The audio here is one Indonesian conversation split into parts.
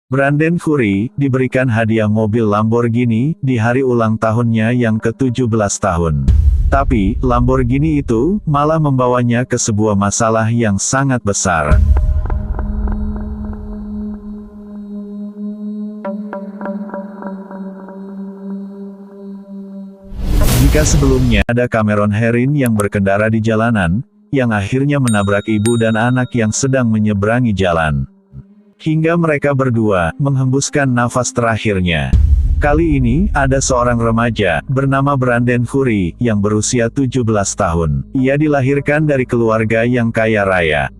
Brandon Curry diberikan hadiah mobil Lamborghini di hari ulang tahunnya yang ke-17 tahun. Tapi, Lamborghini itu malah membawanya ke sebuah masalah yang sangat besar. Jika sebelumnya ada Cameron Herrin yang berkendara di jalanan, yang akhirnya menabrak ibu dan anak yang sedang menyeberangi jalan. Hingga mereka berdua menghembuskan nafas terakhirnya. Kali ini, ada seorang remaja, bernama Brandon Curry, yang berusia 17 tahun. Ia dilahirkan dari keluarga yang kaya raya.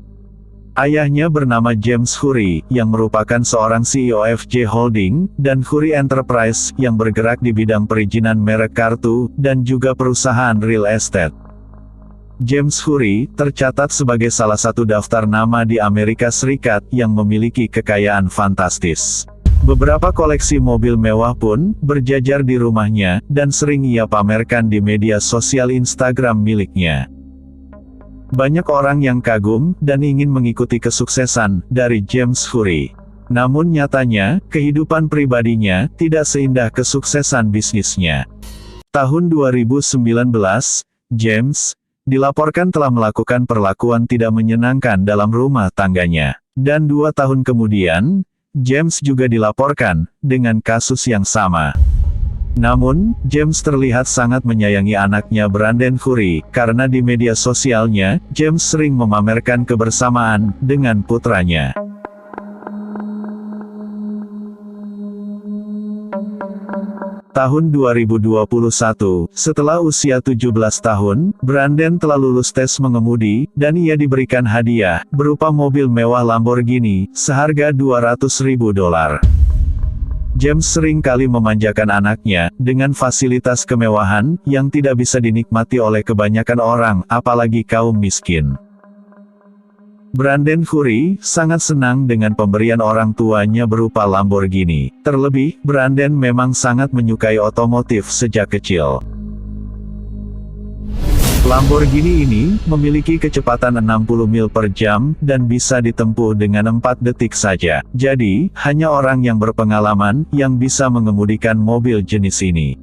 Ayahnya bernama James Curry, yang merupakan seorang CEO FJ Holding, dan Curry Enterprise, yang bergerak di bidang perizinan merek kartu, dan juga perusahaan real estate. James Curry tercatat sebagai salah satu daftar nama di Amerika Serikat yang memiliki kekayaan fantastis. Beberapa koleksi mobil mewah pun berjajar di rumahnya, dan sering ia pamerkan di media sosial Instagram miliknya. Banyak orang yang kagum dan ingin mengikuti kesuksesan dari James Curry. Namun nyatanya, kehidupan pribadinya tidak seindah kesuksesan bisnisnya. Tahun 2019, James dilaporkan telah melakukan perlakuan tidak menyenangkan dalam rumah tangganya. Dan 2 tahun kemudian, James juga dilaporkan dengan kasus yang sama. Namun, James terlihat sangat menyayangi anaknya Brandon Curry, karena di media sosialnya, James sering memamerkan kebersamaan dengan putranya. Tahun 2021, setelah usia 17 tahun, Brandon telah lulus tes mengemudi, dan ia diberikan hadiah, berupa mobil mewah Lamborghini, seharga $200.000. James sering kali memanjakan anaknya, dengan fasilitas kemewahan, yang tidak bisa dinikmati oleh kebanyakan orang, apalagi kaum miskin. Brandon Curry sangat senang dengan pemberian orang tuanya berupa Lamborghini. Terlebih, Brandon memang sangat menyukai otomotif sejak kecil. Lamborghini ini memiliki kecepatan 60 mil per jam dan bisa ditempuh dengan 4 detik saja. Jadi, hanya orang yang berpengalaman yang bisa mengemudikan mobil jenis ini.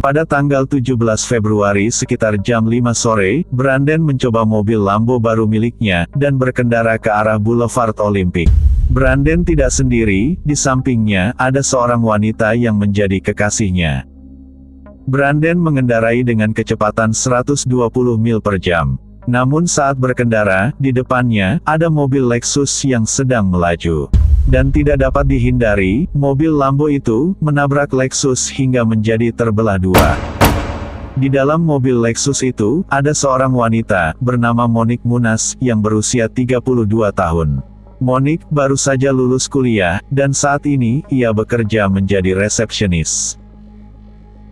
Pada tanggal 17 Februari sekitar jam 5 sore, Brandon mencoba mobil Lambo baru miliknya, dan berkendara ke arah Boulevard Olympic. Brandon tidak sendiri, di sampingnya, ada seorang wanita yang menjadi kekasihnya. Brandon mengendarai dengan kecepatan 120 mil per jam. Namun saat berkendara, di depannya, ada mobil Lexus yang sedang melaju. Dan tidak dapat dihindari, mobil Lambo itu menabrak Lexus hingga menjadi terbelah dua. Di dalam mobil Lexus itu, ada seorang wanita, bernama Monique Munas, yang berusia 32 tahun. Monique baru saja lulus kuliah, dan saat ini, ia bekerja menjadi resepsionis.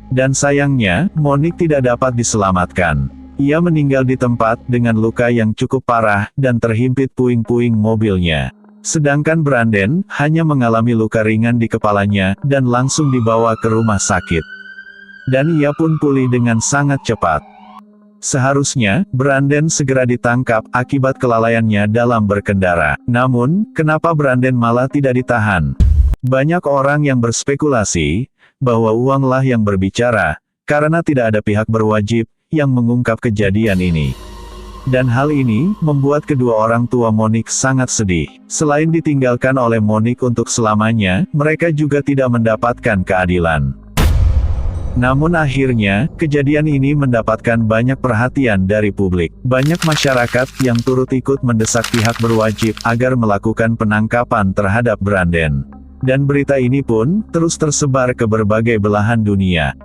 Dan sayangnya, Monique tidak dapat diselamatkan. Ia meninggal di tempat, dengan luka yang cukup parah, dan terhimpit puing-puing mobilnya. Sedangkan Brandon hanya mengalami luka ringan di kepalanya, dan langsung dibawa ke rumah sakit. Dan ia pun pulih dengan sangat cepat. Seharusnya, Brandon segera ditangkap akibat kelalaiannya dalam berkendara. Namun, kenapa Brandon malah tidak ditahan? Banyak orang yang berspekulasi bahwa uanglah yang berbicara, karena tidak ada pihak berwajib yang mengungkap kejadian ini. Dan hal ini membuat kedua orang tua Monique sangat sedih. Selain ditinggalkan oleh Monique untuk selamanya, mereka juga tidak mendapatkan keadilan. Namun akhirnya, kejadian ini mendapatkan banyak perhatian dari publik. Banyak masyarakat yang turut ikut mendesak pihak berwajib agar melakukan penangkapan terhadap Brandon. Dan berita ini pun terus tersebar ke berbagai belahan dunia.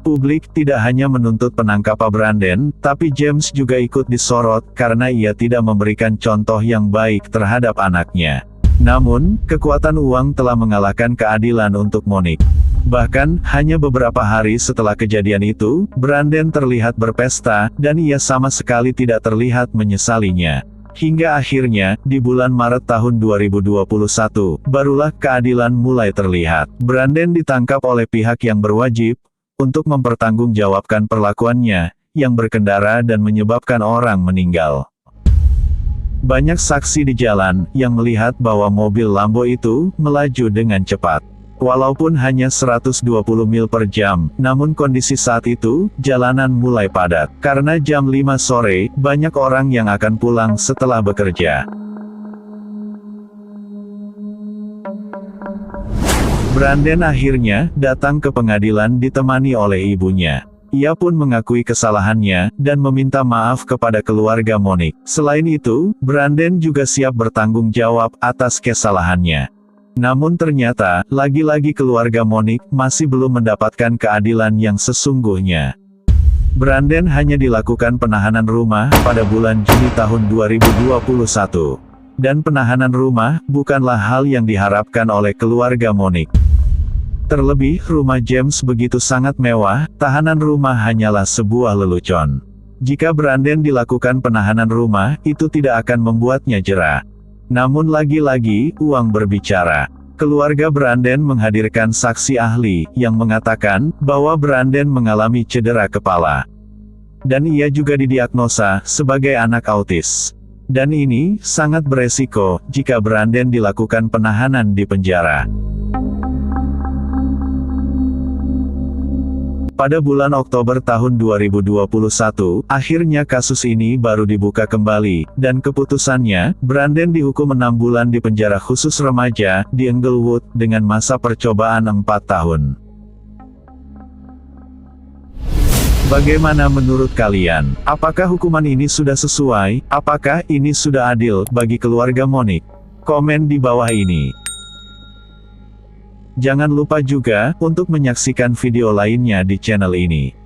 Publik tidak hanya menuntut penangkapan Brandon, tapi James juga ikut disorot, karena ia tidak memberikan contoh yang baik terhadap anaknya. Namun, kekuatan uang telah mengalahkan keadilan untuk Monique. Bahkan, hanya beberapa hari setelah kejadian itu, Brandon terlihat berpesta, dan ia sama sekali tidak terlihat menyesalinya. Hingga akhirnya, di bulan Maret tahun 2021, barulah keadilan mulai terlihat. Brandon ditangkap oleh pihak yang berwajib, untuk mempertanggungjawabkan perlakuannya, yang berkendara dan menyebabkan orang meninggal. Banyak saksi di jalan yang melihat bahwa mobil Lambo itu melaju dengan cepat. Walaupun hanya 120 mil per jam, namun kondisi saat itu, jalanan mulai padat. Karena jam 5 sore, banyak orang yang akan pulang setelah bekerja. Brandon akhirnya datang ke pengadilan ditemani oleh ibunya. Ia pun mengakui kesalahannya, dan meminta maaf kepada keluarga Monique. Selain itu, Brandon juga siap bertanggung jawab atas kesalahannya. Namun ternyata, lagi-lagi keluarga Monique masih belum mendapatkan keadilan yang sesungguhnya. Brandon hanya dilakukan penahanan rumah pada bulan Juni tahun 2021. Dan penahanan rumah bukanlah hal yang diharapkan oleh keluarga Monique. Terlebih, rumah James begitu sangat mewah, tahanan rumah hanyalah sebuah lelucon. Jika Brandon dilakukan penahanan rumah, itu tidak akan membuatnya jera. Namun lagi-lagi, uang berbicara. Keluarga Brandon menghadirkan saksi ahli, yang mengatakan, bahwa Brandon mengalami cedera kepala. Dan ia juga didiagnosa, sebagai anak autis. Dan ini, sangat beresiko, jika Brandon dilakukan penahanan di penjara. Pada bulan Oktober tahun 2021, akhirnya kasus ini baru dibuka kembali, dan keputusannya, Brandon dihukum 6 bulan di penjara khusus remaja, di Englewood, dengan masa percobaan 4 tahun. Bagaimana menurut kalian? Apakah hukuman ini sudah sesuai? Apakah ini sudah adil bagi keluarga Monique? Komen di bawah ini. Jangan lupa juga untuk menyaksikan video lainnya di channel ini.